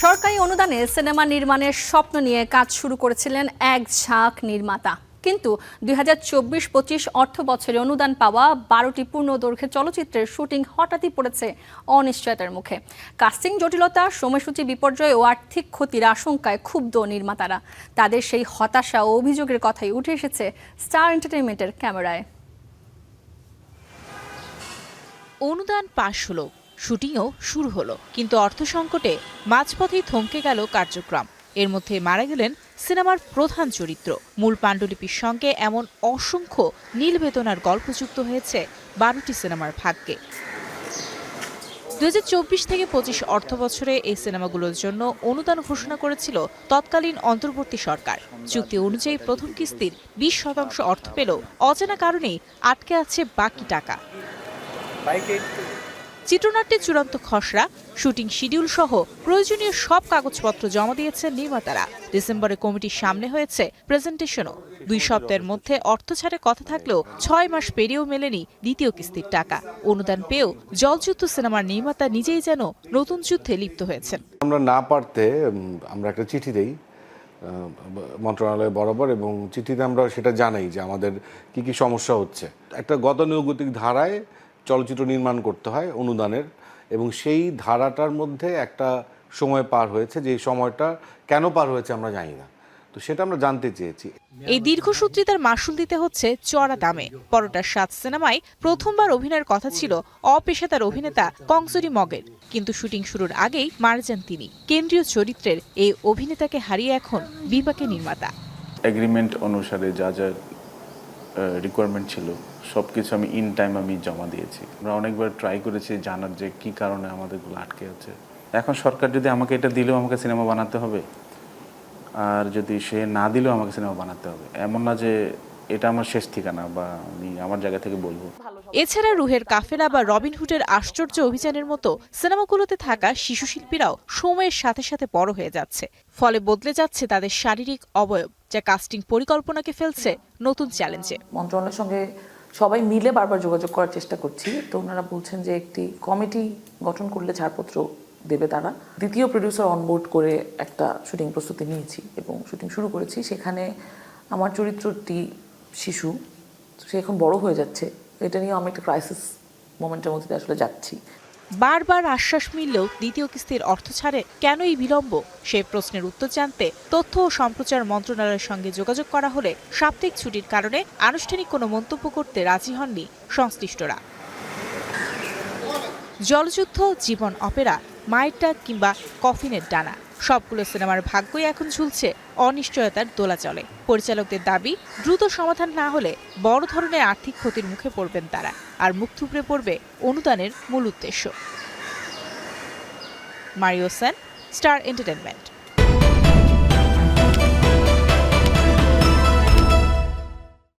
সরকারি অনুদানে সিনেমা নির্মাণের স্বপ্ন নিয়ে কাজ শুরু করেছিলেন এক ঝাঁক নির্মাতা, কিন্তু 2024-25 অর্থ বছরে অনুদান পাওয়া 12টি পূর্ণদৈর্ঘ্যের চলচ্চিত্রের শুটিং হঠাৎই পড়েছে অনিশ্চয়তার মুখে। কাস্টিং জটিলতা, সময়সূচি বিপর্যয় ও আর্থিক ক্ষতির আশঙ্কায় ক্ষুব্ধ নির্মাতারা। তাদের সেই হতাশা ও অভিযোগের কথাই উঠে এসেছে স্টার এন্টারটেইনমেন্টের ক্যামেরায়। অনুদান পাশ হলো, শুটিংও শুরু হলো, কিন্তু অর্থ সংকটে মাঝপথেই থমকে গেল কার্যক্রম। এর মধ্যে মারা গেলেন সিনেমার প্রধান চরিত্র। মূল পাণ্ডুলিপির সঙ্গে এমন অসংখ্য নীল বেদনার গল্প যুক্ত হয়েছে 12টি সিনেমার ভাগ্যে। 2024-25 অর্থ বছরে এই সিনেমাগুলোর জন্য অনুদান ঘোষণা করেছিল তৎকালীন অন্তর্বর্তী সরকার। চুক্তি অনুযায়ী প্রথম কিস্তির 20% অর্থ পেলেও অজানা কারণেই আটকে আছে বাকি টাকা। চিত্রনাট্যের চূড়ান্ত খসড়া, শুটিং শিডিউল সহ প্রয়োজনীয় সব কাগজপত্র জমা দিয়েছেন নির্মাতারা। ডিসেম্বরে কমিটির সামনে হয়েছে প্রেজেন্টেশনও। 2 সপ্তাহের মধ্যে অর্থ ছাড়ের কথা থাকলেও 6 মাস পেরিয়েও মেলেনি দ্বিতীয় কিস্তির টাকা। অনুদান পেয়েও জলযুদ্ধ সিনেমার নির্মাতা নিজেই যেন নতুন যুদ্ধে লিপ্ত হয়েছেন। আমরা না পারতে আমরা একটা চিঠি দেই মন্ত্রণালয় বরাবর, এবং চিঠিতে আমরা সেটা জানাই যে আমাদের কি কি সমস্যা হচ্ছে। একটা গতানুগতিক ধারায় চলচ্চিত্র নির্মাণ করতে হয় অনুদানের, এবং সেই ধারাটার মধ্যে একটা সময় পার হয়েছে, যে সময়টা কেন পার হয়েছে আমরা জানি না, তো সেটা আমরা জানতে চেয়েছি। এই দীর্ঘসূত্রিতার মাসুল দিতে হচ্ছে চড়া দামে। পরোটার 7 সিনেমায় প্রথমবার অভিনয়ের কথা ছিল অপেশাদার অভিনেতা কংসরি মগের, কিন্তু শুটিং শুরুর আগেই মারা যান তিনি। কেন্দ্রীয় চরিত্রের এই অভিনেতাকে হারিয়ে এখন বিপাকে নির্মাতা। এগ্রিমেন্ট অনুসারে যা যা রিকোয়ারমেন্ট ছিল সবকিছু আমি ইন টাইম জমা দিয়েছি। আমরা অনেকবার ট্রাই করেছি জানার যে কি কারণে আমাদেরগুলো আটকে আছে। এখন সরকার যদি আমাকে এটা দিলেও আমাকে সিনেমা বানাতে হবে, আর যদি সে না দিলেও আমাকে সিনেমা বানাতে হবে। এমন না যে এটা আমার শেষ ঠিকানা বা আমি আমার জায়গা থেকে বলবো। এছাড়া রুহের কাফেলা বা রবিনহুডের আশ্চর্য অভিযানের মতো সিনেমাগুলোতে থাকা শিশু শিল্পীরাও সময়ের সাথে সাথে বড় হয়ে যাচ্ছে। ফলে বদলে যাচ্ছে তাদের শারীরিক অবয়ব, যা কাস্টিং পরিকল্পনাকে ফেলছে নতুন চ্যালেঞ্জে। মন্ত্রণালয়ের সঙ্গে সবাই মিলে বারবার যোগাযোগ করার চেষ্টা করছি, তো ওনারা বলছেন যে একটি কমিটি গঠন করলে ছাড়পত্র দেবে তারা। দ্বিতীয় প্রডিউসার অনবোর্ড করে একটা শুটিং প্রস্তুতি নিয়েছি এবং শুটিং শুরু করেছি। সেখানে আমার চরিত্রটি শিশু, সে এখন বড় হয়ে যাচ্ছে। এটা নিয়ে আমি একটা ক্রাইসিস মোমেন্টের মধ্যে আসলে যাচ্ছি। বারবার আশ্বাস মিললেও দ্বিতীয় কিস্তির অর্থ ছাড়ে কেন এই বিলম্ব, সেই প্রশ্নের উত্তর জানতে তথ্য ও সম্প্রচার মন্ত্রণালয়ের সঙ্গে যোগাযোগ করা হলে সাপ্তাহিক ছুটির কারণে আনুষ্ঠানিক কোনো মন্তব্য করতে রাজি হননি সংশ্লিষ্টরা। জলযুদ্ধ, জীবন অপেরা, মায়ের ডাক কিংবা কফিনের ডানা, সবগুলো সিনেমার ভাগ্যই এখন ঝুলছে অনিশ্চয়তার দোলাচলে। পরিচালকদের দাবি, দ্রুত সমাধান না হলে বড় ধরনের আর্থিক ক্ষতির মুখে পড়বেন তারা, আর মুখ থুবড়ে পড়বে অনুদানের মূল উদ্দেশ্য। Mario Sen, star entertainment.